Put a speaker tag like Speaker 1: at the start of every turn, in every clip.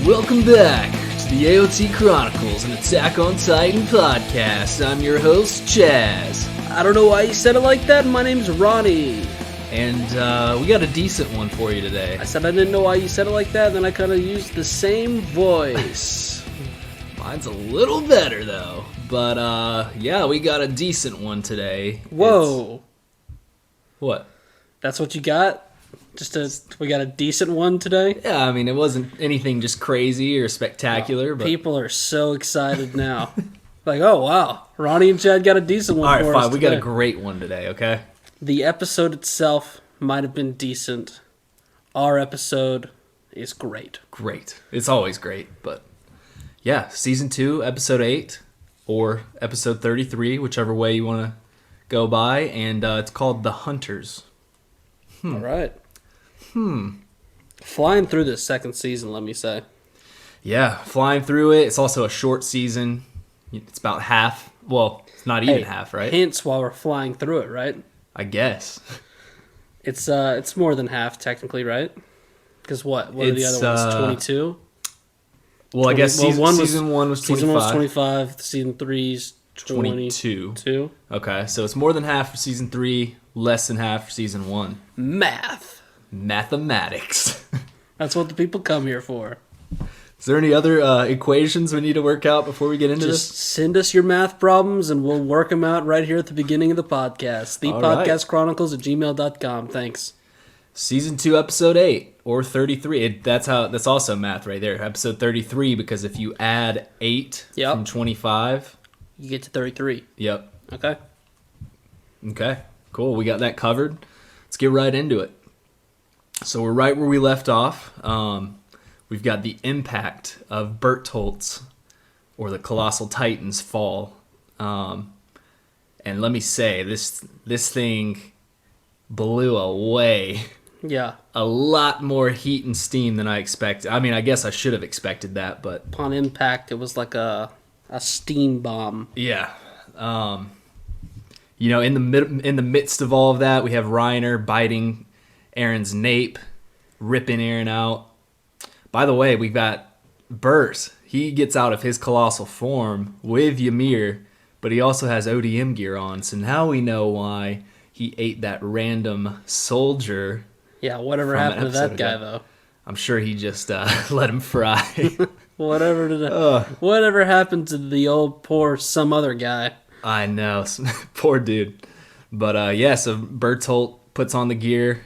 Speaker 1: Welcome back to the AoT Chronicles, an Attack on Titan podcast. I'm your host, Chaz.
Speaker 2: I don't know why you said it like that. My name's Ronnie.
Speaker 1: And we got a decent one for you today.
Speaker 2: I said I didn't know why you said it like that, then I kind of used the same voice.
Speaker 1: Mine's a little better, though. But, yeah, we got a decent one today.
Speaker 2: Whoa.
Speaker 1: What?
Speaker 2: That's what you got? We got a decent one today?
Speaker 1: Yeah, I mean, it wasn't anything just crazy or spectacular. But
Speaker 2: People are so excited now. Like, oh, wow. Ronnie and Chad got a decent one
Speaker 1: all right,
Speaker 2: for
Speaker 1: fine.
Speaker 2: us
Speaker 1: We
Speaker 2: today.
Speaker 1: got a great one today, okay?
Speaker 2: The episode itself might have been decent. Our episode is great.
Speaker 1: Great. It's always great, but yeah, season 2, episode 8, or episode 33, whichever way you want to go by, and it's called The Hunters.
Speaker 2: All right. Flying through this second season, let me say.
Speaker 1: Yeah, flying through it. It's also a short season. It's about half. Well, it's not even half, right?
Speaker 2: Hints while we're flying through it, right?
Speaker 1: I guess.
Speaker 2: It's more than half technically, right? Because what are the other ones? 22.
Speaker 1: Well, I guess season 1 was 25.
Speaker 2: Season 1 was 25. Season 3's
Speaker 1: 22. Okay, so it's more than half for season 3, less than half for season 1.
Speaker 2: Math.
Speaker 1: Mathematics.
Speaker 2: That's what the people come here for.
Speaker 1: Is there any other equations we need to work out before we get into
Speaker 2: Just
Speaker 1: this?
Speaker 2: send us your math problems and we'll work them out right here at the beginning of the podcast. Thepodcastchronicles at gmail.com. Thanks.
Speaker 1: Season 2, episode 8, or 33. That's also math right there. Episode 33, because if you add 8 from 25...
Speaker 2: You get to 33.
Speaker 1: Yep.
Speaker 2: Okay,
Speaker 1: cool. We got that covered. Let's get right into it. So we're right where we left off. We've got the impact of Bertholtz, or the Colossal Titan's fall. And let me say, this thing blew away.
Speaker 2: Yeah.
Speaker 1: A lot more heat and steam than I expected. I mean, I guess I should have expected that, but...
Speaker 2: Upon impact, it was like a steam bomb.
Speaker 1: Yeah. In the midst of all of that, we have Reiner biting Eren's nape, ripping Eren out. By the way, we've got Bert. He gets out of his colossal form with Ymir, but he also has ODM gear on, so now we know why he ate that random soldier.
Speaker 2: Yeah, whatever happened to that guy, though?
Speaker 1: I'm sure he just let him fry.
Speaker 2: Whatever happened to the old poor some other guy?
Speaker 1: I know. Poor dude. But so Bertolt puts on the gear.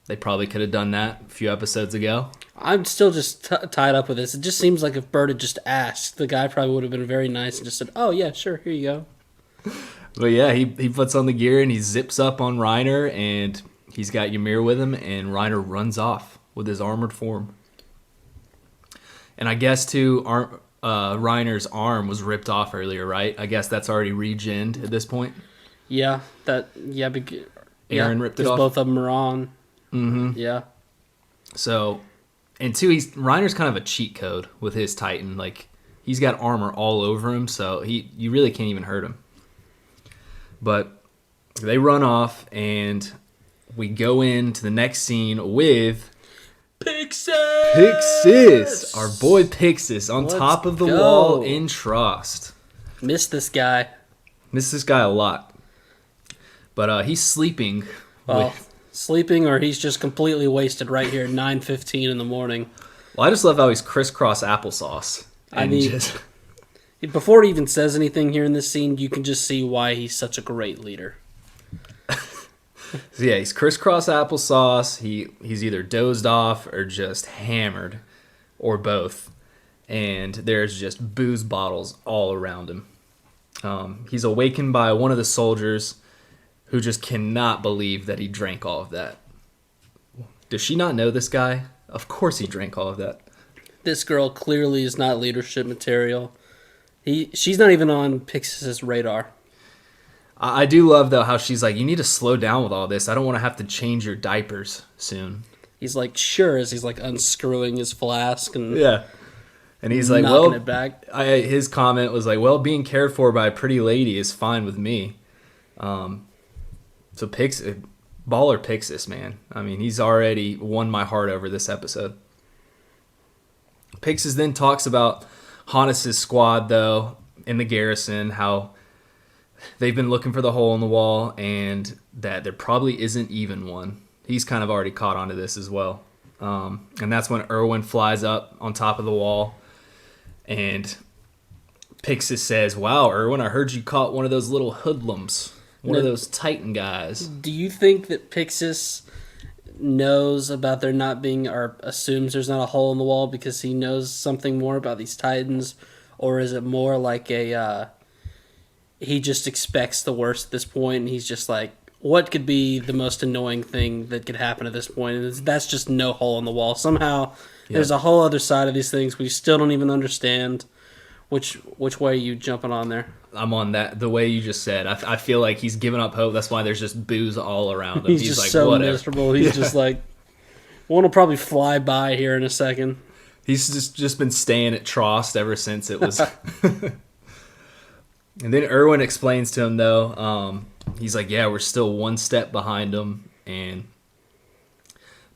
Speaker 1: They probably could have done that a few episodes ago.
Speaker 2: I'm still just tied up with this. It just seems like if Bert had just asked, the guy probably would have been very nice and just said, oh, yeah, sure, here you go.
Speaker 1: But yeah, he puts on the gear and he zips up on Reiner, and he's got Ymir with him, and Reiner runs off with his armored form. And I guess, too, Reiner's arm was ripped off earlier, right? I guess that's already regened at this point.
Speaker 2: Yeah,
Speaker 1: Eren ripped it off.
Speaker 2: Both of them are on.
Speaker 1: Mm-hmm.
Speaker 2: Yeah.
Speaker 1: So, and two, Reiner's kind of a cheat code with his Titan. Like, he's got armor all over him, so you really can't even hurt him. But they run off, and we go into the next scene with Pixis! Our boy Pixis on top of the wall in Trost.
Speaker 2: Miss this guy
Speaker 1: a lot. But he's sleeping.
Speaker 2: Sleeping, or he's just completely wasted right here at 9:15 in the morning.
Speaker 1: Well, I just love how he's crisscross applesauce.
Speaker 2: Before he even says anything here in this scene, you can just see why he's such a great leader.
Speaker 1: So yeah, he's crisscross applesauce. He's either dozed off or just hammered, or both. And there's just booze bottles all around him. He's awakened by one of the soldiers who just cannot believe that he drank all of that. Does she not know this guy? Of course he drank all of that.
Speaker 2: This girl clearly is not leadership material. She's not even on Pixis' radar.
Speaker 1: I do love, though, how she's like, you need to slow down with all this. I don't want to have to change your diapers soon.
Speaker 2: He's like, sure, as he's like unscrewing his flask and
Speaker 1: and he's like,
Speaker 2: knocking it back.
Speaker 1: His comment was like, well, being cared for by a pretty lady is fine with me. So baller Pixis, man. I mean, he's already won my heart over this episode. Pixis then talks about Hannes' squad, though, in the garrison, how they've been looking for the hole in the wall and that there probably isn't even one. He's kind of already caught onto this as well. And that's when Erwin flies up on top of the wall and Pixis says, "Wow, Erwin, I heard you caught one of those little hoodlums, one of those Titan guys."
Speaker 2: Do you think that Pixis knows about there not being, or assumes there's not a hole in the wall because he knows something more about these Titans? Or is it more like he just expects the worst at this point and he's just like, what could be the most annoying thing that could happen at this point? And that's just no hole in the wall. Somehow there's a whole other side of these things we still don't even understand. Which way are you jumping on there?
Speaker 1: I'm on that, the way you just said. I feel like he's given up hope. That's why there's just booze all around him.
Speaker 2: He's just like, so whatever. Miserable. He's just like, one will probably fly by here in a second.
Speaker 1: He's just been staying at Trost ever since it was. And then Erwin explains to him, though, he's like, yeah, we're still one step behind him. And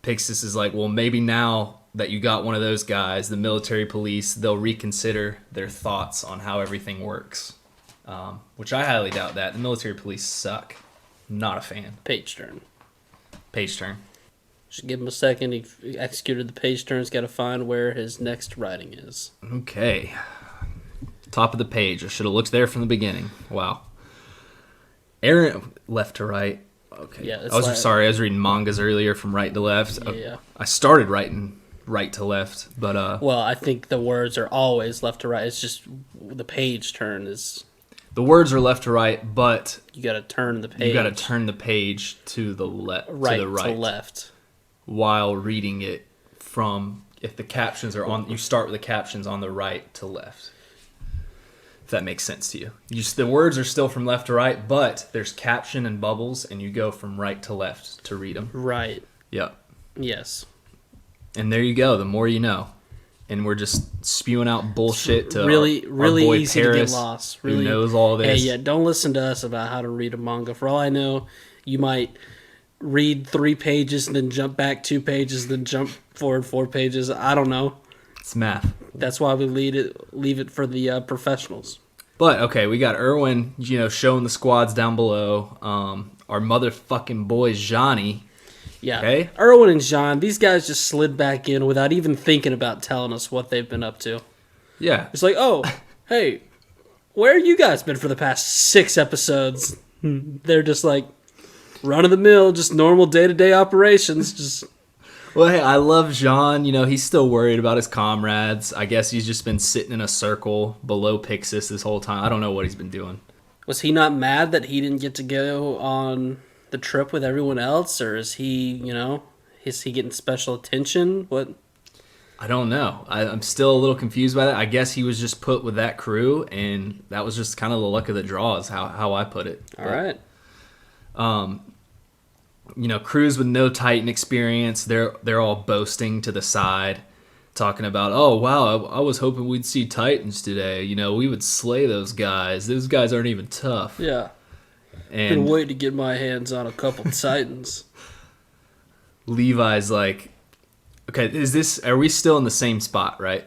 Speaker 1: Pixis is like, well, maybe now that you got one of those guys, the military police, they'll reconsider their thoughts on how everything works. Which I highly doubt that. The military police suck. Not a fan.
Speaker 2: Page turn.
Speaker 1: Page turn.
Speaker 2: Should give him a second. He executed the page turn. He's got to find where his next writing is.
Speaker 1: Okay. Top of the page. I should have looked there from the beginning. Wow. Eren, left to right. Okay.
Speaker 2: Yeah,
Speaker 1: I was sorry. I was reading mangas earlier from right to left.
Speaker 2: Yeah.
Speaker 1: I started writing right to left, but
Speaker 2: well, I think the words are always left to right. It's just the page turn is.
Speaker 1: The words are left to right, but
Speaker 2: you got to turn the page.
Speaker 1: You got to turn the page to the left,
Speaker 2: right
Speaker 1: to the right,
Speaker 2: to left,
Speaker 1: while reading it from. If the captions are on, you start with the captions on the right to left. If that makes sense to you. The words are still from left to right, but there's caption and bubbles, and you go from right to left to read them.
Speaker 2: Right.
Speaker 1: Yep.
Speaker 2: Yes.
Speaker 1: And there you go. The more you know. And we're just spewing out bullshit to
Speaker 2: really
Speaker 1: our boy
Speaker 2: easy
Speaker 1: Paris,
Speaker 2: to get lost. Really,
Speaker 1: who knows all this.
Speaker 2: Hey, yeah, don't listen to us about how to read a manga. For all I know, you might read 3 pages and then jump back 2 pages, then jump forward 4 pages. I don't know.
Speaker 1: It's math.
Speaker 2: That's why we leave it for the professionals.
Speaker 1: But, okay, we got Erwin, showing the squads down below. Our motherfucking boy, Johnny.
Speaker 2: Yeah.
Speaker 1: Okay?
Speaker 2: Erwin and Jean, these guys just slid back in without even thinking about telling us what they've been up to.
Speaker 1: Yeah.
Speaker 2: It's like, oh, hey, where have you guys been for the past 6 episodes? They're just like, run-of-the-mill, just normal day-to-day operations. Just.
Speaker 1: Well, hey, I love Jean. He's still worried about his comrades. I guess he's just been sitting in a circle below Pixis this whole time. I don't know what he's been doing.
Speaker 2: Was he not mad that he didn't get to go on the trip with everyone else? Or is he, is he getting special attention? What?
Speaker 1: I don't know. I'm still a little confused by that. I guess he was just put with that crew, and that was just kind of the luck of the draw is how I put it.
Speaker 2: All right.
Speaker 1: Crews with no Titan experience, they're all boasting to the side, talking about, oh, wow, I was hoping we'd see Titans today. We would slay those guys. Those guys aren't even tough.
Speaker 2: Yeah.
Speaker 1: And
Speaker 2: been waiting to get my hands on a couple Titans.
Speaker 1: Levi's like, okay, are we still in the same spot, right?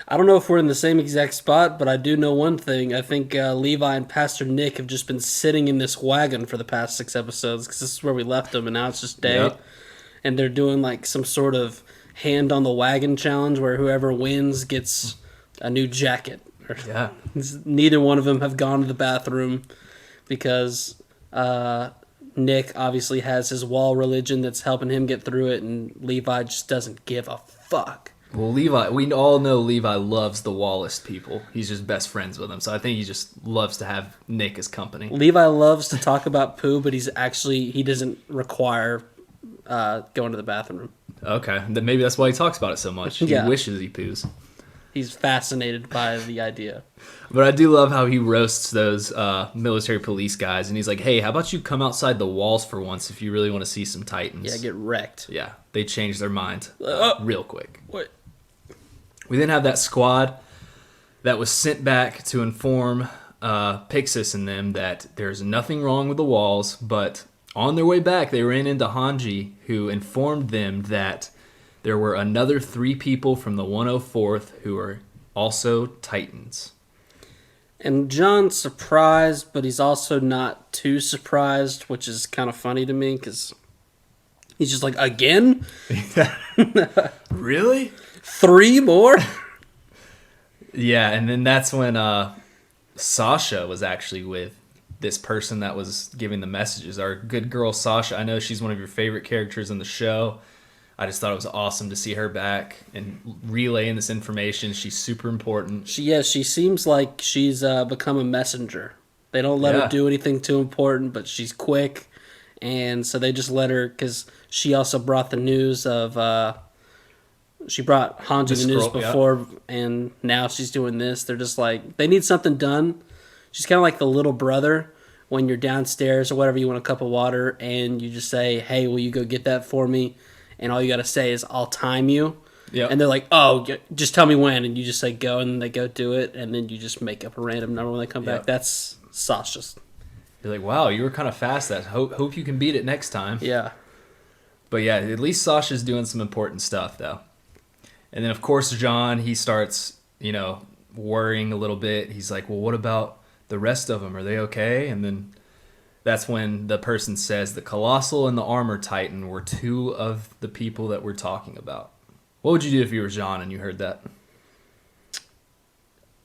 Speaker 2: I don't know if we're in the same exact spot, but I do know one thing. I think Levi and Pastor Nick have just been sitting in this wagon for the past 6 episodes because this is where we left them, and now it's just day.
Speaker 1: Yep.
Speaker 2: And they're doing like some sort of hand on the wagon challenge where whoever wins gets a new jacket.
Speaker 1: Yeah.
Speaker 2: Neither one of them have gone to the bathroom because Nick obviously has his wall religion that's helping him get through it, and Levi just doesn't give a fuck.
Speaker 1: Well, Levi, we all know Levi loves the Wallace people. He's just best friends with them, so I think he just loves to have Nick as company.
Speaker 2: Levi loves to talk about poo, but he doesn't require going to the bathroom.
Speaker 1: Okay, then maybe that's why he talks about it so much. He wishes he poos.
Speaker 2: He's fascinated by the idea.
Speaker 1: But I do love how he roasts those military police guys, and he's like, hey, how about you come outside the walls for once if you really want to see some Titans?
Speaker 2: Yeah, get wrecked.
Speaker 1: Yeah, they changed their mind real quick.
Speaker 2: What?
Speaker 1: We then have that squad that was sent back to inform Pixis and them that there's nothing wrong with the walls, but on their way back, they ran into Hanji, who informed them that there were another 3 people from the 104th who are also Titans.
Speaker 2: And John's surprised, but he's also not too surprised, which is kind of funny to me because he's just like, again?
Speaker 1: Really?
Speaker 2: 3 more?
Speaker 1: Yeah, and then that's when Sasha was actually with this person that was giving the messages. Our good girl Sasha. I know she's one of your favorite characters in the show. I just thought it was awesome to see her back and relaying this information. She's super important.
Speaker 2: She seems like she's become a messenger. They don't let her do anything too important, but she's quick. And so they just let her, because she also brought the news of, she brought Hanji the news before, and now she's doing this. They're just like, they need something done. She's kind of like the little brother when you're downstairs or whatever, you want a cup of water, and you just say, hey, will you go get that for me? And all you got to say is, I'll time you. Yep. And they're like, oh, just tell me when. And you just say go, and then they go do it. And then you just make up a random number when they come back. That's Sasha's.
Speaker 1: You're like, wow, you were kind of fast. Hope you can beat it next time.
Speaker 2: Yeah.
Speaker 1: But yeah, at least Sasha's doing some important stuff, though. And then, of course, John, he starts, worrying a little bit. He's like, well, what about the rest of them? Are they okay? And then that's when the person says the Colossal and the Armor Titan were 2 of the people that we're talking about. What would you do if you were John and you heard that?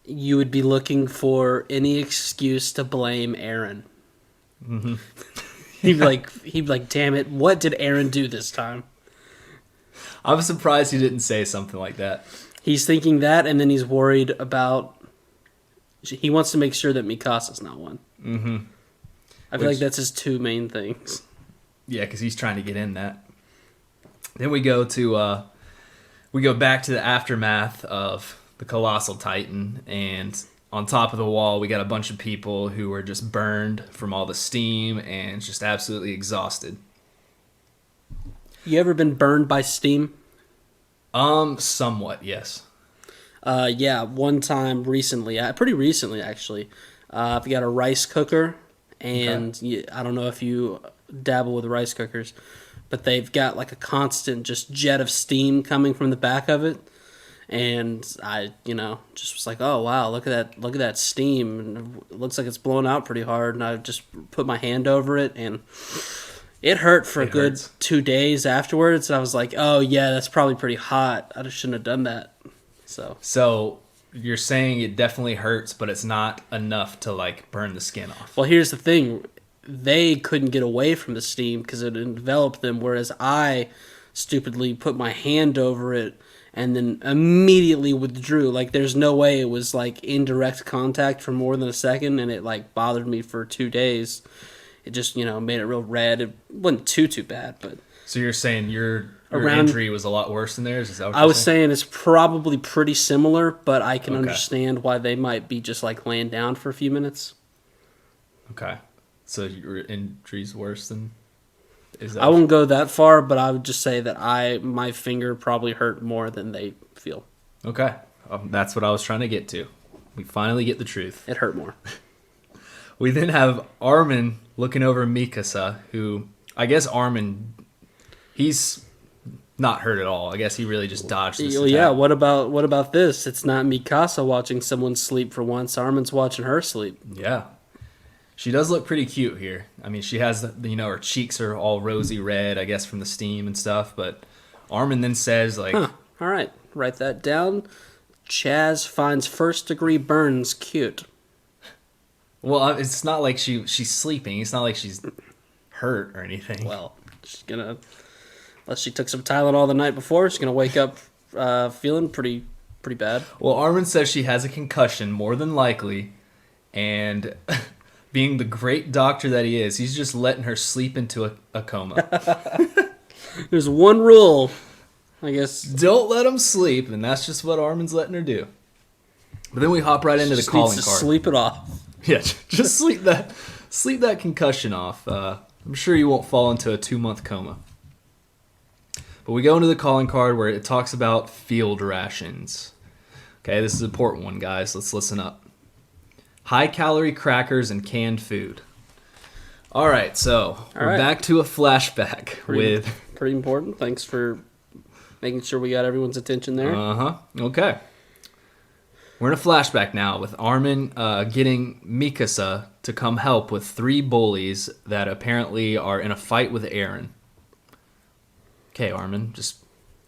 Speaker 2: You would be looking for any excuse to blame Eren.
Speaker 1: Mm-hmm.
Speaker 2: he'd be like, damn it, what did Eren do this time?
Speaker 1: I'm surprised he didn't say something like that.
Speaker 2: He's thinking that, and then he's worried about... He wants to make sure that Mikasa's not one.
Speaker 1: Mm-hmm.
Speaker 2: I feel like that's his 2 main things.
Speaker 1: Yeah, because he's trying to get in that. Then we go back to the aftermath of the Colossal Titan, and on top of the wall, we got a bunch of people who were just burned from all the steam and just absolutely exhausted.
Speaker 2: You ever been burned by steam?
Speaker 1: Somewhat, yes.
Speaker 2: Yeah, one time recently, pretty recently actually. I've got a rice cooker, and I don't know if you dabble with rice cookers, but they've got like a constant just jet of steam coming from the back of it. And I, just was like, oh wow, look at that steam. And it looks like it's blowing out pretty hard. And I just put my hand over it, and it hurt for a good 2 days afterwards. And I was like, oh yeah, that's probably pretty hot. I just shouldn't have done that. So you're saying it definitely hurts, but it's not enough to like burn the skin off. Well, here's the thing. They couldn't get away from the steam because it enveloped them, whereas I stupidly put my hand over it and then immediately withdrew. Like, there's no way it was like indirect contact for more than a second, and it like bothered me for 2 days. It just, made it real red. It wasn't too bad, but...
Speaker 1: So you're saying your injury was a lot worse than theirs? Is that what
Speaker 2: I was saying it's probably pretty similar, but I can understand why they might be just like laying down for a few minutes.
Speaker 1: Okay. So your injury's worse than...
Speaker 2: I wouldn't go that far, but I would just say that my finger probably hurt more than they feel.
Speaker 1: Okay. That's what I was trying to get to. We finally get the truth.
Speaker 2: It hurt more.
Speaker 1: We then have Armin looking over Mikasa, who... I guess Armin... He's not hurt at all. I guess he really just dodged this attack.
Speaker 2: Yeah, what about this? It's not Mikasa watching someone sleep for once. Armin's watching her sleep.
Speaker 1: Yeah. She does look pretty cute here. I mean, she has, her cheeks are all rosy red, I guess, from the steam and stuff. But Armin then says, like...
Speaker 2: All right, write that down. Chaz finds first-degree burns cute.
Speaker 1: Well, it's not like she's sleeping. It's not like she's hurt or anything.
Speaker 2: Well, she's gonna... Unless she took some Tylenol the night before, she's gonna wake up feeling pretty bad.
Speaker 1: Well, Armin says she has a concussion, more than likely, and being the great doctor that he is, he's just letting her sleep into a coma.
Speaker 2: There's one rule, I guess.
Speaker 1: Don't let him sleep, and that's just what Armin's letting her do. But then we hop right into the calling card.
Speaker 2: Sleep it off.
Speaker 1: Yeah, just sleep that concussion off. I'm sure you won't fall into a 2-month coma. But we go into the calling card where it talks about field rations. Okay, this is an important one, guys. Let's listen up. High-calorie crackers and canned food. All right, so we're back to a flashback with...
Speaker 2: Pretty important. Thanks for making sure we got everyone's attention there.
Speaker 1: Okay. We're in a flashback now with Armin getting Mikasa to come help with 3 bullies that apparently are in a fight with Eren. Okay, Armin, just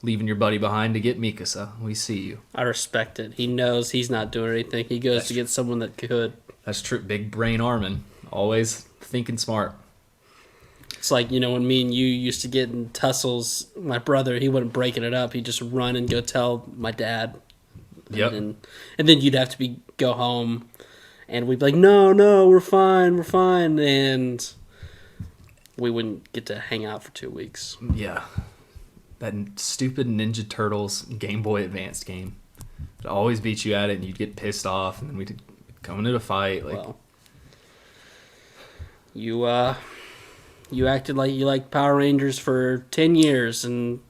Speaker 1: leaving your buddy behind to get Mikasa. We see you.
Speaker 2: I respect it. He knows he's not doing anything. He goes to get someone that could.
Speaker 1: That's true. Big brain Armin. Always thinking smart.
Speaker 2: It's like, when me and you used to get in tussles, my brother, he wasn't breaking it up. He'd just run and go tell my dad.
Speaker 1: Yep.
Speaker 2: And then you'd have to go home, and we'd be like, no, we're fine. And we wouldn't get to hang out for 2 weeks.
Speaker 1: Yeah. That stupid Ninja Turtles Game Boy Advance game. It always beat you at it, and you'd get pissed off, and then we'd come into a fight.
Speaker 2: Well, you acted like you liked Power Rangers for 10 years, and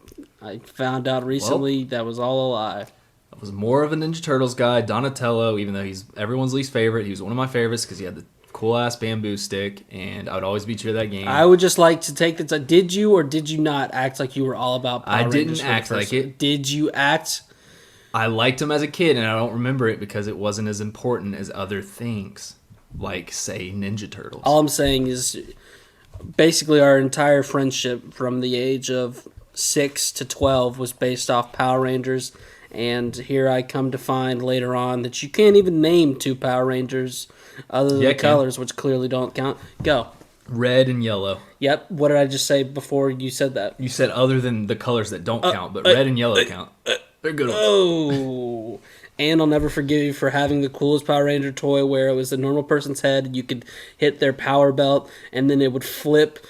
Speaker 2: I found out recently that was all a lie.
Speaker 1: I was more of a Ninja Turtles guy. Donatello, even though he's everyone's least favorite, he was one of my favorites because he had the cool-ass bamboo stick, and I would always beat you at that game.
Speaker 2: I would just like to take the time. Did you or did you not act like you were all about Power Rangers?
Speaker 1: I didn't act like it.
Speaker 2: Did you act?
Speaker 1: I liked him as a kid, and I don't remember it because it wasn't as important as other things, like, say, Ninja Turtles.
Speaker 2: All I'm saying is basically our entire friendship from the age of 6 to 12 was based off Power Rangers, and here I come to find later on that you can't even name 2 Power Rangers other than the colors, which clearly don't count. Go.
Speaker 1: Red and yellow.
Speaker 2: Yep. What did I just say before you said that?
Speaker 1: You said other than the colors that don't count, but red and yellow count. They're good ones.
Speaker 2: Oh. And I'll never forgive you for having the coolest Power Ranger toy where it was a normal person's head, and you could hit their power belt, and then it would flip.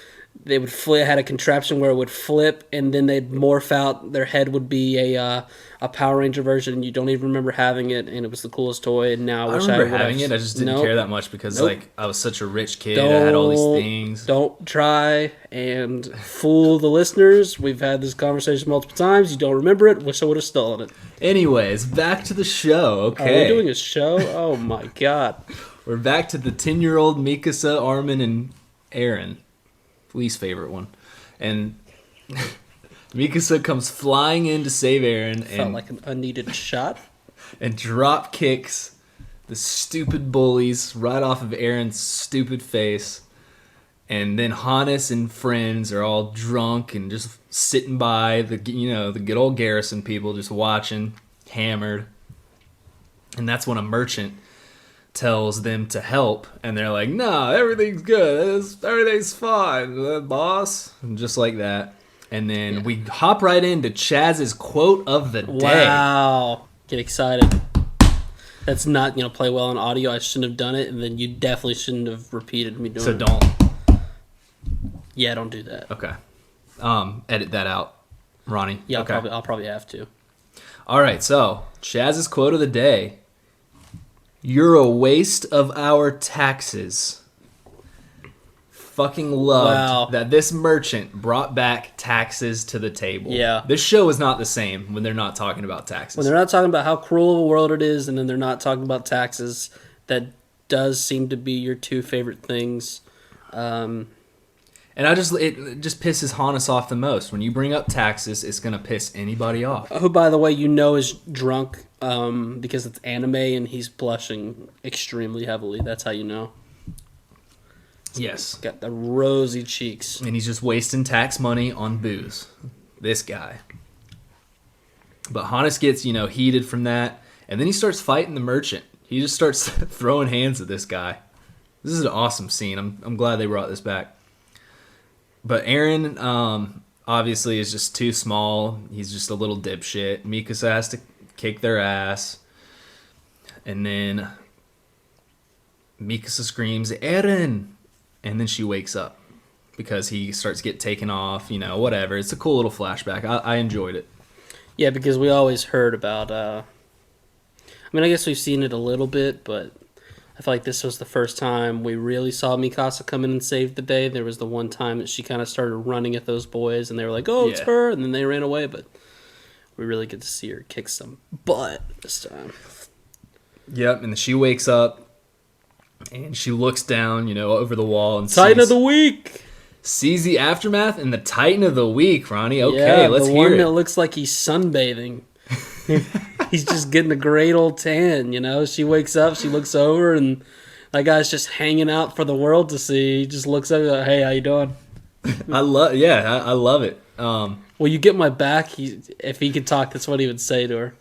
Speaker 2: They would flip, had a contraption where it would flip, and then they'd morph out. Their head would be a Power Ranger version. You don't even remember having it, and it was the coolest toy. And now
Speaker 1: I remember having it. I just didn't care that much because I was such a rich kid. I had all these things.
Speaker 2: Don't try and fool the listeners. We've had this conversation multiple times. You don't remember it. Wish I would have stolen it.
Speaker 1: Anyways, back to the show. Okay,
Speaker 2: are we doing a show? Oh my god.
Speaker 1: We're back to the 10-year-old Mikasa, Armin, and Eren. Least favorite one. And Mikasa comes flying in to save Eren.
Speaker 2: Felt like an unneeded shot.
Speaker 1: And drop kicks the stupid bullies right off of Eren's stupid face. And then Hannes and friends are all drunk and just sitting by the good old garrison people just watching, hammered. And that's when a merchant tells them to help, and they're like, "No, everything's good. Everything's fine, boss." And just like that. And then we hop right into Chaz's quote of the day.
Speaker 2: Wow. Get excited. That's not, play well on audio. I shouldn't have done it, and then you definitely shouldn't have repeated me doing it.
Speaker 1: So don't.
Speaker 2: Yeah, don't do that.
Speaker 1: Okay. Edit that out, Ronnie.
Speaker 2: Yeah,
Speaker 1: okay.
Speaker 2: I'll probably have to.
Speaker 1: All right, so Chaz's quote of the day. "You're a waste of our taxes." Fucking loved that this merchant brought back taxes to the table.
Speaker 2: Yeah.
Speaker 1: This show is not the same when they're not talking about taxes.
Speaker 2: When they're not talking about how cruel of a world it is, and then they're not talking about taxes, that does seem to be your 2 favorite things.
Speaker 1: And it just pisses Hannes off the most. When you bring up taxes, it's going to piss anybody off.
Speaker 2: Who, by the way, is drunk because it's anime and he's blushing extremely heavily. That's how you know.
Speaker 1: Yes.
Speaker 2: Got the rosy cheeks.
Speaker 1: And he's just wasting tax money on booze. This guy. But Hannes gets, heated from that. And then he starts fighting the merchant. He just starts throwing hands at this guy. This is an awesome scene. I'm glad they brought this back. But Eren, obviously, is just too small. He's just a little dipshit. Mikasa has to kick their ass. And then Mikasa screams, "Eren!" And then she wakes up because he starts to get taken off, whatever. It's a cool little flashback. I enjoyed it.
Speaker 2: Yeah, because we always heard about... I guess we've seen it a little bit, but I feel like this was the first time we really saw Mikasa come in and save the day. There was the one time that she kind of started running at those boys, and they were like, "Oh, it's her," and then they ran away, but we really get to see her kick some butt this time.
Speaker 1: Yep, and then she wakes up, and she looks down, over the wall and
Speaker 2: Titan of the week!
Speaker 1: sees the aftermath and the Titan of the week, Ronnie. Okay, let's hear it.
Speaker 2: The one that looks like he's sunbathing. He's just getting a great old tan, you know? She wakes up, she looks over, and that guy's just hanging out for the world to see. He just looks up and like, hey, how you doing?
Speaker 1: I love it.
Speaker 2: Will you get my back? If he could talk, that's what he would say to her.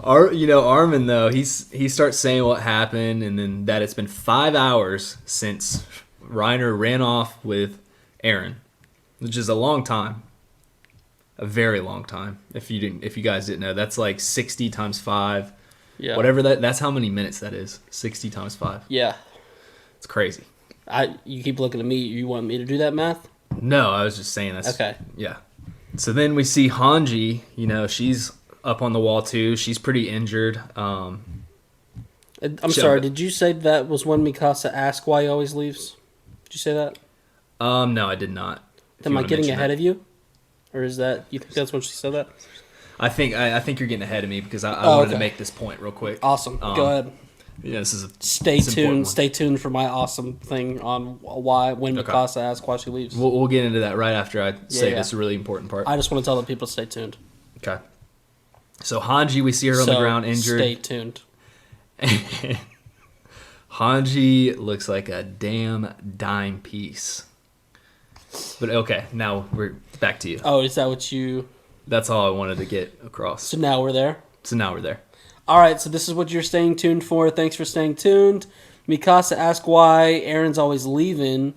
Speaker 1: Armin, though, he starts saying what happened, and then that it's been 5 hours since Reiner ran off with Eren, which is a long time. A very long time. If you guys didn't know, that's like 60 times 5.
Speaker 2: Yeah.
Speaker 1: Whatever that's how many minutes that is. 60 times 5.
Speaker 2: Yeah.
Speaker 1: It's crazy.
Speaker 2: You keep looking at me. You want me to do that math?
Speaker 1: No, I was just saying that's
Speaker 2: okay.
Speaker 1: Yeah. So then we see Hanji, she's up on the wall too. She's pretty injured.
Speaker 2: I'm sorry, did you say that was when Mikasa asked why he always leaves? Did you say that?
Speaker 1: No, I did not.
Speaker 2: Am I getting ahead of you? Or is that, you think that's when she said that?
Speaker 1: I think you're getting ahead of me because I wanted to make this point real quick.
Speaker 2: Awesome. Go ahead.
Speaker 1: Yeah, this is
Speaker 2: Stay tuned. Stay tuned for my awesome thing on when Mikasa asks why she leaves.
Speaker 1: We'll get into that right after I say this really important part.
Speaker 2: I just want to tell the people to stay tuned.
Speaker 1: Okay. So Hanji, we see her on the ground injured.
Speaker 2: Stay tuned.
Speaker 1: Hanji looks like a damn dime piece. But okay, now we're back to you.
Speaker 2: Oh, is that what you...
Speaker 1: That's all I wanted to get across.
Speaker 2: So now we're there?
Speaker 1: All
Speaker 2: right, so this is what you're staying tuned for. Thanks for staying tuned. Mikasa asked why Eren's always leaving.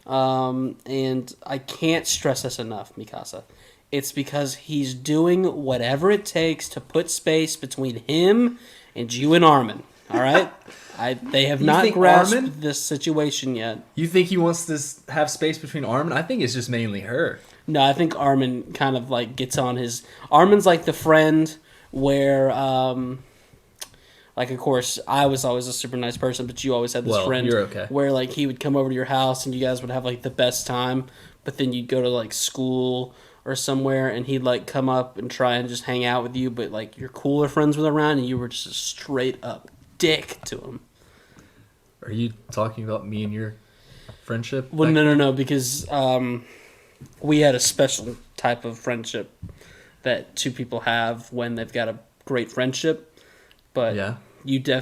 Speaker 2: And I can't stress this enough, Mikasa. It's because he's doing whatever it takes to put space between him and you and Armin. All right? They have not grasped this situation yet.
Speaker 1: You think he wants to have space between Armin? I think it's just mainly her.
Speaker 2: No, I think Armin kind of like gets on his... Armin's like the friend where, like, of course, I was always a super nice person, but you always had this friend
Speaker 1: you're okay.
Speaker 2: where, like, he would come over to your house and you guys would have, like, the best time, but then you'd go to, like, school or somewhere and he'd, like, come up and try and just hang out with you, but, like, your cooler friends were around and you were just a straight up dick to him.
Speaker 1: Are you talking about me and your friendship?
Speaker 2: Well, no, because we had a special type of friendship that two people have when they've got a great friendship. But
Speaker 1: yeah,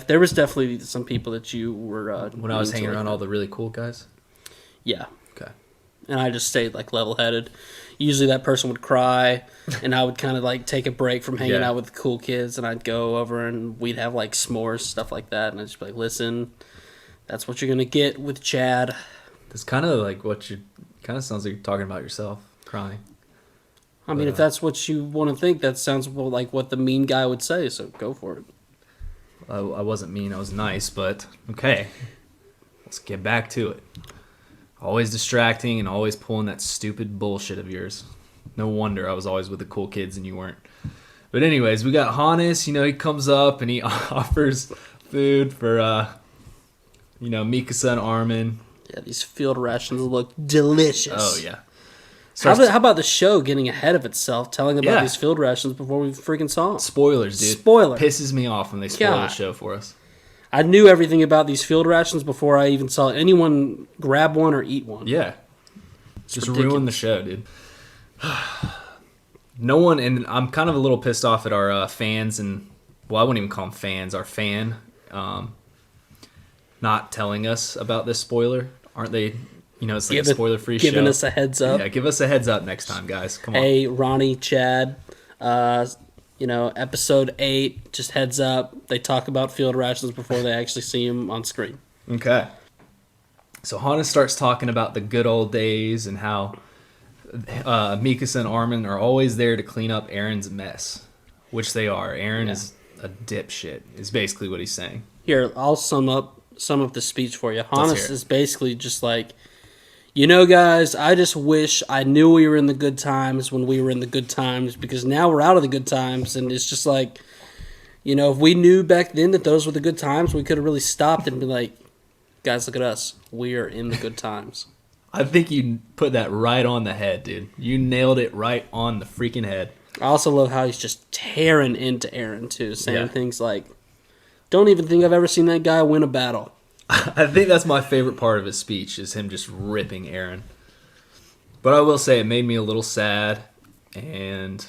Speaker 2: there was definitely some people that you were
Speaker 1: when I was hanging around all the really cool guys.
Speaker 2: Yeah.
Speaker 1: Okay.
Speaker 2: And I just stayed like level-headed. Usually that person would cry, and I would kind of like take a break from hanging out with the cool kids, and I'd go over and we'd have like s'mores, stuff like that, and I'd just be like, listen, that's what you're gonna get with Chad.
Speaker 1: That's kind of like what you kind of sounds like you're talking about yourself, crying.
Speaker 2: I mean, if that's what you want to think, that sounds like what the mean guy would say, so go for it.
Speaker 1: I wasn't mean, I was nice, but okay. Let's get back to it. Always distracting and always pulling that stupid bullshit of yours. No wonder I was always with the cool kids and you weren't. But anyways, we got Hannes, he comes up and he offers food for, Mikasa and Armin.
Speaker 2: Yeah, these field rations look delicious.
Speaker 1: Oh, yeah.
Speaker 2: How about the show getting ahead of itself, telling about these field rations before we freaking saw them?
Speaker 1: Spoilers, dude.
Speaker 2: Spoiler.
Speaker 1: Pisses me off when they spoil the show for us.
Speaker 2: I knew everything about these field rations before I even saw anyone grab one or eat one.
Speaker 1: Yeah. Just ruin the show, dude. No one, and I'm kind of a little pissed off at our fans, and, well, I wouldn't even call them fans, our fan, not telling us about this spoiler. Aren't they, it's like a spoiler-free show.
Speaker 2: Giving us a heads up.
Speaker 1: Yeah, give us a heads up next time, guys. Come on.
Speaker 2: Hey, Ronnie, Chad, episode 8, just heads up. They talk about field rations before they actually see them on screen.
Speaker 1: Okay. So Hannes starts talking about the good old days and how Mikasa and Armin are always there to clean up Eren's mess, which they are. Eren is a dipshit, is basically what he's saying.
Speaker 2: Here, I'll sum up the speech for you. Hannes is basically just like, guys, I just wish I knew we were in the good times when we were in the good times, because now we're out of the good times, and it's just like, if we knew back then that those were the good times, we could have really stopped and been like, guys, look at us. We are in the good times.
Speaker 1: I think you put that right on the head, dude. You nailed it right on the freaking head.
Speaker 2: I also love how he's just tearing into Eren, too, saying things like, don't even think I've ever seen that guy win a battle.
Speaker 1: I think that's my favorite part of his speech is him just ripping Eren. But I will say it made me a little sad, and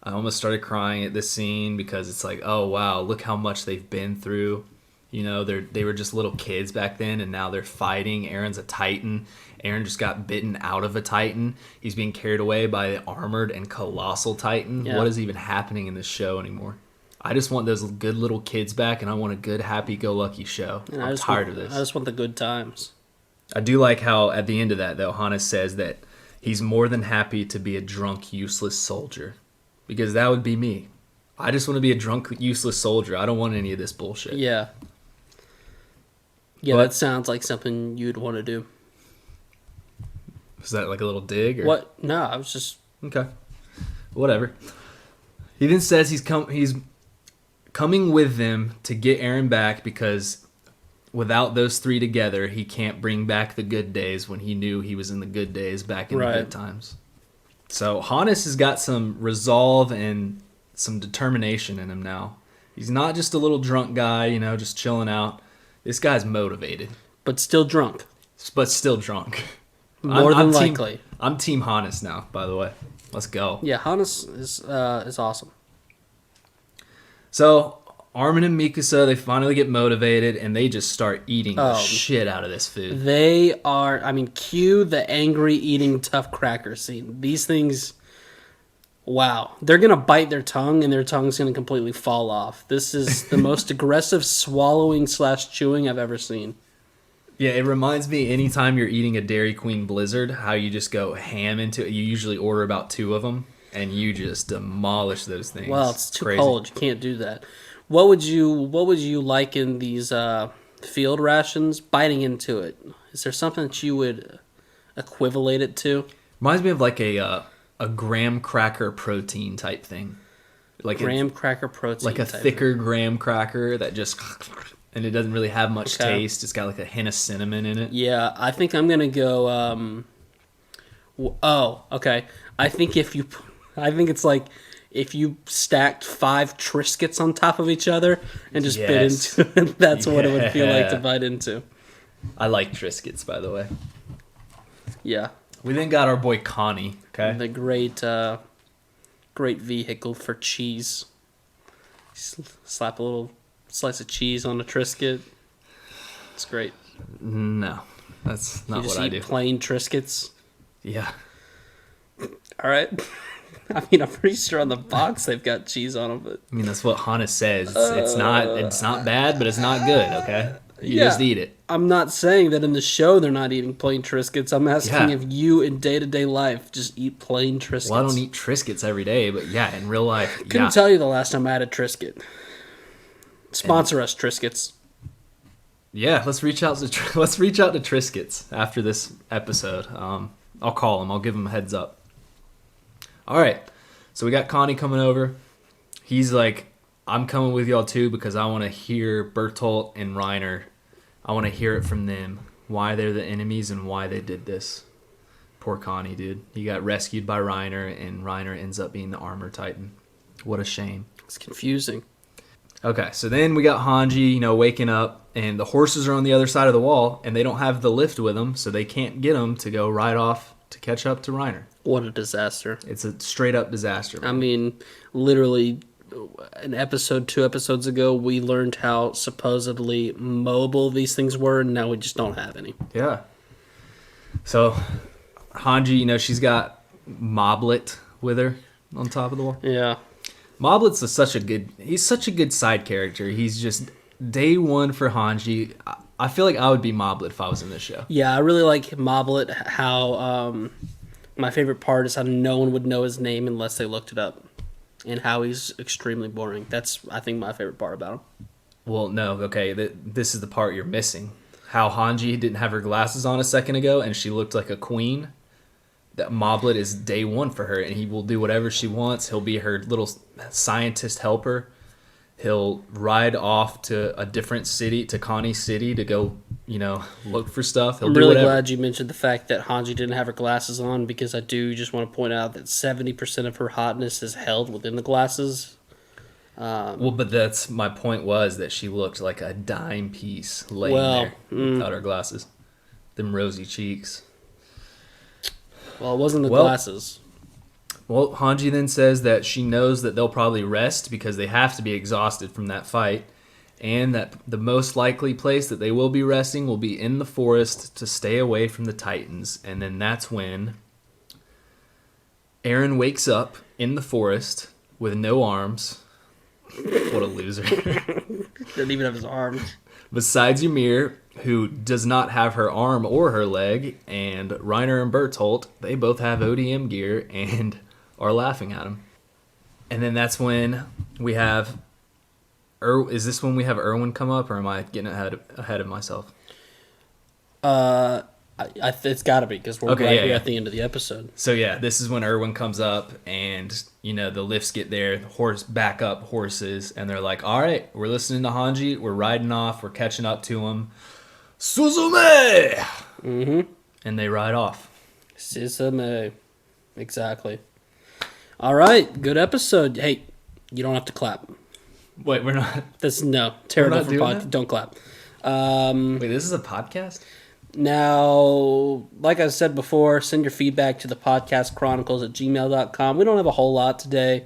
Speaker 1: I almost started crying at this scene because it's like, oh wow, look how much they've been through. You know, they were just little kids back then, and now they're fighting. Eren's a Titan. Eren just got bitten out of a Titan. He's being carried away by the armored and colossal Titan.
Speaker 2: Yeah.
Speaker 1: What is even happening in this show anymore? I just want those good little kids back, and I want a good, happy-go-lucky show.
Speaker 2: And
Speaker 1: I'm tired of this.
Speaker 2: I just want the good times.
Speaker 1: I do like how at the end of that, though, Hannes says that he's more than happy to be a drunk, useless soldier. Because that would be me. I just want to be a drunk, useless soldier. I don't want any of this bullshit.
Speaker 2: Yeah. Yeah,
Speaker 1: But-
Speaker 2: that sounds like something you'd want to do.
Speaker 1: Is that like a little dig? Or?
Speaker 2: What? No, I was just...
Speaker 1: Okay. Whatever. He then says he's coming with them to get Eren back because without those three together, he can't bring back the good days when he knew he was in the good days back in the good times. So Hannes has got some resolve and some determination in him now. He's not just a little drunk guy, you know, just chilling out. This guy's motivated.
Speaker 2: But still drunk.
Speaker 1: But still drunk.
Speaker 2: More than likely.
Speaker 1: I'm Team Hannes now, by the way. Let's go.
Speaker 2: Yeah, Hannes is awesome.
Speaker 1: So Armin and Mikasa, they finally get motivated, and they just start eating the shit out of this food.
Speaker 2: They are, I mean, cue the angry eating tough cracker scene. These things, wow. They're going to bite their tongue, and their tongue's going to completely fall off. This is the most aggressive swallowing / chewing I've ever seen.
Speaker 1: Yeah, it reminds me anytime you're eating a Dairy Queen Blizzard, how you just go ham into it. You usually order about 2 of them, and you just demolish those things.
Speaker 2: Well, it's too
Speaker 1: crazy.
Speaker 2: cold. You can't do that. What would you liken these field rations? Biting into it. Is there something that you would equivalate it to?
Speaker 1: Reminds me of like a graham cracker protein type thing. Like
Speaker 2: Graham cracker protein.
Speaker 1: like a
Speaker 2: type
Speaker 1: thicker graham cracker that just... And it doesn't really have much
Speaker 2: Okay.
Speaker 1: taste. It's got like a hint of cinnamon in it.
Speaker 2: Yeah, I think I'm gonna go. Okay. I think it's like if you stacked 5 Triscuits on top of each other and just bit
Speaker 1: Yes.
Speaker 2: into it. That's what it would feel like to
Speaker 1: Yeah.
Speaker 2: bite into.
Speaker 1: I like Triscuits, by the way.
Speaker 2: Yeah,
Speaker 1: We then got our boy Connie. Okay.
Speaker 2: the great vehicle for cheese. Slap a little slice of cheese on a Triscuit. It's great.
Speaker 1: No, that's not
Speaker 2: You just
Speaker 1: what I
Speaker 2: eat
Speaker 1: do.
Speaker 2: plain Triscuits.
Speaker 1: Yeah.
Speaker 2: All right. I mean, I'm pretty sure on the box they've got cheese on them, but
Speaker 1: I mean, that's what Hannes says. It's not bad, but it's not good. Okay. You
Speaker 2: Yeah.
Speaker 1: just eat it.
Speaker 2: I'm not saying that in the show they're not eating plain Triscuits. I'm asking
Speaker 1: Yeah.
Speaker 2: if you in day-to-day life just eat plain Triscuits.
Speaker 1: Well, I don't eat Triscuits every day, but yeah, in real life,
Speaker 2: Couldn't
Speaker 1: yeah.
Speaker 2: tell you the last time I had a Triscuit. Sponsor us, Triscuits.
Speaker 1: Yeah, let's reach out to Triscuits after this episode. I'll call them. I'll give them a heads up. All right, so we got Connie coming over. He's like, I'm coming with y'all too because I want to hear Bertolt and Reiner. I want to hear it from them, why they're the enemies and why they did this. Poor Connie, dude. He got rescued by Reiner, and Reiner ends up being the armor titan. What a shame.
Speaker 2: It's confusing.
Speaker 1: Okay, so then we got Hanji, waking up, and the horses are on the other side of the wall, and they don't have the lift with them, so they can't get them to go right off to catch up to Reiner.
Speaker 2: What a disaster.
Speaker 1: It's a straight-up disaster.
Speaker 2: I mean, literally, an episode, 2 episodes ago, we learned how supposedly mobile these things were, and now we just don't have any.
Speaker 1: Yeah. So, Hanji, she's got Moblet with her on top of the wall.
Speaker 2: Yeah.
Speaker 1: Moblet's he's such a good side character. He's just day one for Hanji. I feel like I would be Moblet if I was in this show.
Speaker 2: Yeah, I really like Moblet, how my favorite part is how no one would know his name unless they looked it up, and how he's extremely boring. That's, I think, my favorite part about him.
Speaker 1: Well, no, okay, this is the part you're missing. How Hanji didn't have her glasses on a second ago, and she looked like a queen. That Moblet is day one for her, and he will do whatever she wants. He'll be her little scientist helper. He'll ride off to a different city, to Connie's city, to go, look for stuff. He'll
Speaker 2: I'm
Speaker 1: do
Speaker 2: really
Speaker 1: whatever.
Speaker 2: glad you mentioned the fact that Hanji didn't have her glasses on, because I do just want to point out that 70% of her hotness is held within the glasses.
Speaker 1: Well, but that's my point, was that she looked like a dime piece laying there without her glasses. Them rosy cheeks.
Speaker 2: Well, it wasn't the glasses.
Speaker 1: Well, Hanji then says that she knows that they'll probably rest because they have to be exhausted from that fight, and that the most likely place that they will be resting will be in the forest to stay away from the Titans. And then that's when Eren wakes up in the forest with no arms. What a loser.
Speaker 2: Didn't even have his arms.
Speaker 1: Besides Ymir, who does not have her arm or her leg, and Reiner and Bertolt, they both have ODM gear and are laughing at him. And then that's when we have... is this when we have Erwin come up, or am I getting ahead of myself?
Speaker 2: It's got to be, because we're here at the end of the episode.
Speaker 1: So yeah, this is when Erwin comes up, and the lifts get there, back up horses, and they're like, all right, we're listening to Hanji, we're riding off, we're catching up to him. Suzume! Mm-hmm. And they ride off.
Speaker 2: Suzume. Exactly. All right, good episode. Hey, you don't have to clap.
Speaker 1: Wait, we're not...
Speaker 2: Terrible for podcast. Don't clap.
Speaker 1: Wait, this is a podcast?
Speaker 2: Now, like I said before, send your feedback to thepodcastchronicles@gmail.com. We don't have a whole lot today.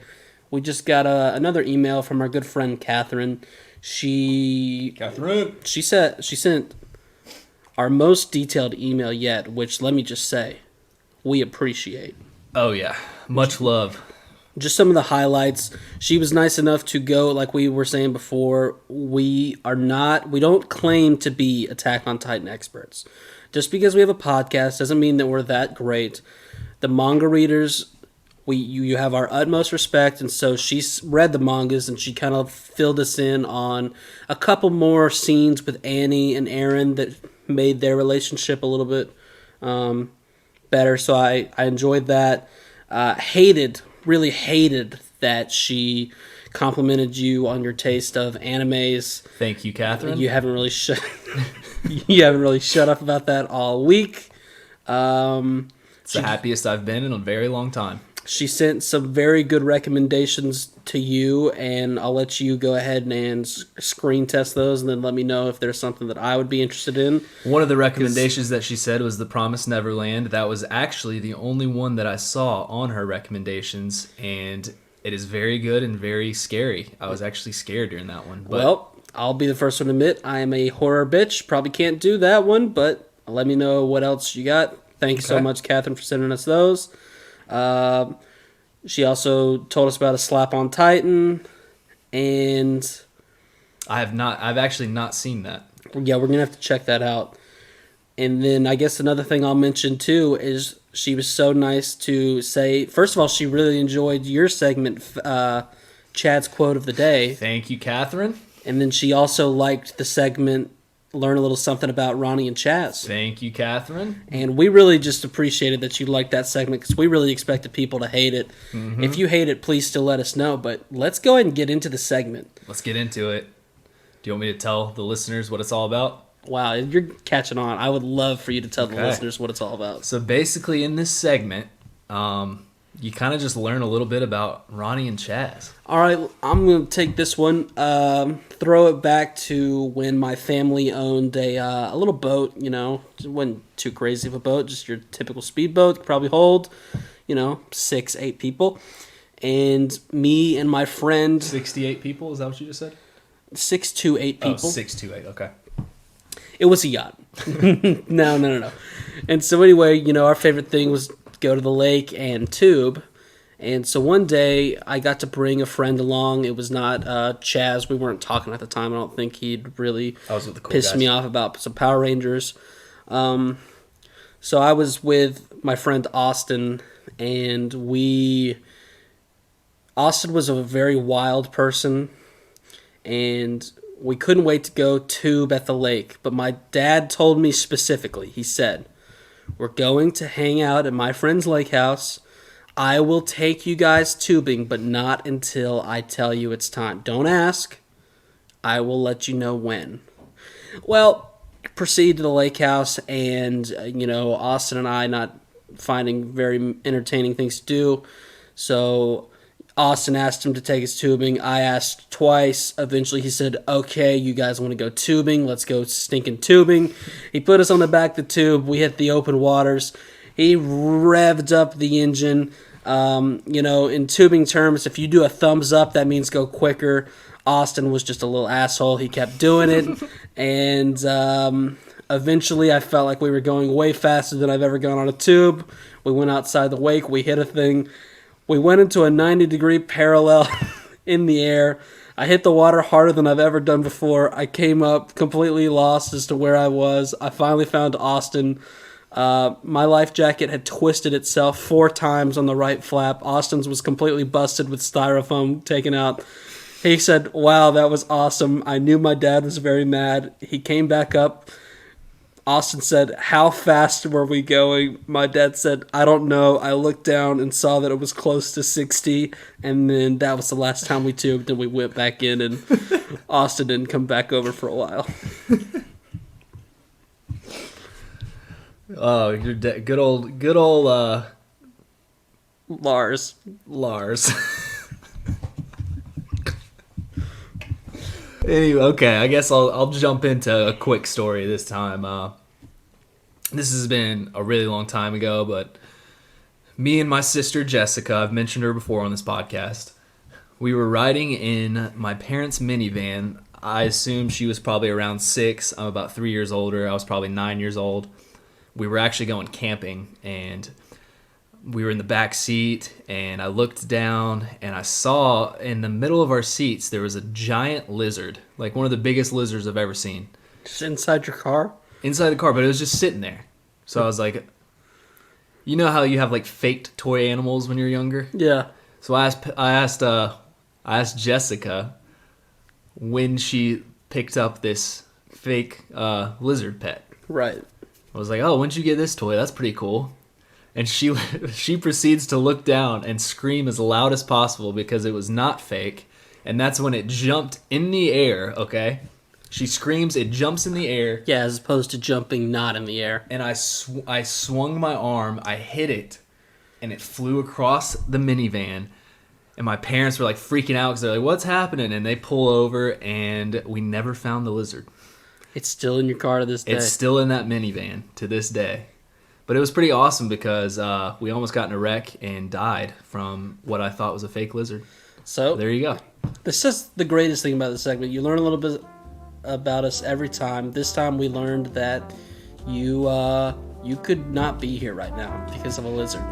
Speaker 2: We just got another email from our good friend Catherine. She sent our most detailed email yet, which, let me just say, we appreciate.
Speaker 1: Oh, yeah. Much love.
Speaker 2: Just some of the highlights. She was nice enough to go, like we were saying before, we don't claim to be Attack on Titan experts. Just because we have a podcast doesn't mean that we're that great. The manga readers, you have our utmost respect, and so she's read the mangas, and she kind of filled us in on a couple more scenes with Annie and Eren that made their relationship a little bit better, so I enjoyed that. Really hated that she complimented you on your taste of animes.
Speaker 1: Thank you, Catherine.
Speaker 2: You haven't really shut up about that all week.
Speaker 1: It's the happiest I've been in a very long time.
Speaker 2: She sent some very good recommendations to you, and I'll let you go ahead and screen test those, and then let me know if there's something that I would be interested in.
Speaker 1: One of the recommendations that she said was The Promised Neverland. That was actually the only one that I saw on her recommendations, and it is very good and very scary. I was actually scared during that one. But...
Speaker 2: Well, I'll be the first one to admit I am a horror bitch. Probably can't do that one, but let me know what else you got. Thank you so much, Catherine, for sending us those. She also told us about a Slap on Titan, and
Speaker 1: I've actually not seen that.
Speaker 2: Yeah, we're gonna have to check that out. And then I guess another thing I'll mention too is she was so nice to say, first of all, she really enjoyed your segment, Chad's quote of the day.
Speaker 1: Thank you, Catherine.
Speaker 2: And then she also liked the segment, Learn a Little Something About Ronnie and Chaz.
Speaker 1: Thank you, Catherine.
Speaker 2: And we really just appreciated that you liked that segment, because we really expected people to hate it. Mm-hmm. If you hate it, please still let us know. But let's go ahead and get into the segment.
Speaker 1: Let's get into it. Do you want me to tell the listeners what it's all about?
Speaker 2: Wow, you're catching on. I would love for you to tell the listeners what it's all about.
Speaker 1: So basically in this segment, you kind of just learn a little bit about Ronnie and Chaz.
Speaker 2: All right, I'm going to take this one, throw it back to when my family owned a little boat, it wasn't too crazy of a boat, just your typical speedboat, could probably hold, 6-8 people. And me and my friend...
Speaker 1: 68 people, is that what you just said?
Speaker 2: 6 to 8 people.
Speaker 1: Oh, 6 to 8, okay.
Speaker 2: It was a yacht. No. And so anyway, our favorite thing was go to the lake and tube. And so one day I got to bring a friend along. It was not Chaz. We weren't talking at the time. I don't think he'd really pissed me off about some Power Rangers. So I was with my friend Austin, and Austin was a very wild person, and we couldn't wait to go tube at the lake. But my dad told me specifically, he said, we're going to hang out at my friend's lake house. I will take you guys tubing, but not until I tell you it's time. Don't ask. I will let you know when. Well, proceed to the lake house, and, Austin and I not finding very entertaining things to do. So Austin asked him to take his tubing. I asked twice. Eventually he said, okay, you guys want to go tubing? Let's go stinking tubing. He put us on the back of the tube. We hit the open waters. He revved up the engine. In tubing terms, if you do a thumbs up, that means go quicker. Austin was just a little asshole. He kept doing it. And eventually I felt like we were going way faster than I've ever gone on a tube. We went outside the wake. We hit a thing. We went into a 90-degree parallel in the air. I hit the water harder than I've ever done before. I came up completely lost as to where I was. I finally found Austin. My life jacket had twisted itself 4 times on the right flap. Austin's was completely busted with styrofoam taken out. He said, wow, that was awesome. I knew my dad was very mad. He came back up. Austin said, how fast were we going? My dad said, I don't know. I looked down and saw that it was close to 60, and then that was the last time we tubed, and we went back in, and Austin didn't come back over for a while.
Speaker 1: Oh, you're good old
Speaker 2: Lars.
Speaker 1: Anyway, okay, I guess I'll jump into a quick story this time. This has been a really long time ago, but me and my sister Jessica, I've mentioned her before on this podcast, we were riding in my parents' minivan. I assume she was probably around 6. I'm about 3 years older. I was probably 9 years old. We were actually going camping, and we were in the back seat, and I looked down, and I saw in the middle of our seats there was a giant lizard, like one of the biggest lizards I've ever seen.
Speaker 2: Just inside your car?
Speaker 1: Inside the car, but it was just sitting there. So I was like, you know how you have like faked toy animals when you're younger?
Speaker 2: Yeah.
Speaker 1: So I asked Jessica when she picked up this fake lizard pet.
Speaker 2: Right.
Speaker 1: I was like, oh, when'd you get this toy? That's pretty cool. And she proceeds to look down and scream as loud as possible because it was not fake. And that's when it jumped in the air, okay? She screams, it jumps in the air.
Speaker 2: Yeah, as opposed to jumping not in the air.
Speaker 1: And I swung my arm, I hit it, and it flew across the minivan. And my parents were like freaking out because they're like, what's happening? And they pull over, and we never found the lizard.
Speaker 2: It's still in your car to this day.
Speaker 1: It's still in that minivan to this day. But it was pretty awesome because we almost got in a wreck and died from what I thought was a fake lizard.
Speaker 2: So
Speaker 1: there you go.
Speaker 2: This is the greatest thing about this segment. You learn a little bit about us every time. This time we learned that you could not be here right now because of a lizard.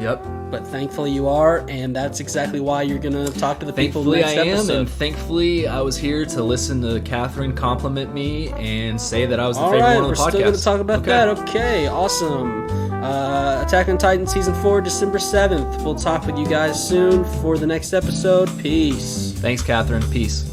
Speaker 1: Yep.
Speaker 2: But thankfully you are, and that's exactly why you're going to talk to the people
Speaker 1: Thankfully
Speaker 2: next episode.
Speaker 1: And thankfully I was here to listen to Catherine compliment me and say that I was the favorite one on the podcast.
Speaker 2: All right, we're still going to talk about that. Okay, awesome. Attack on Titan Season 4, December 7th. We'll talk with you guys soon for the next episode. Peace.
Speaker 1: Thanks, Catherine. Peace.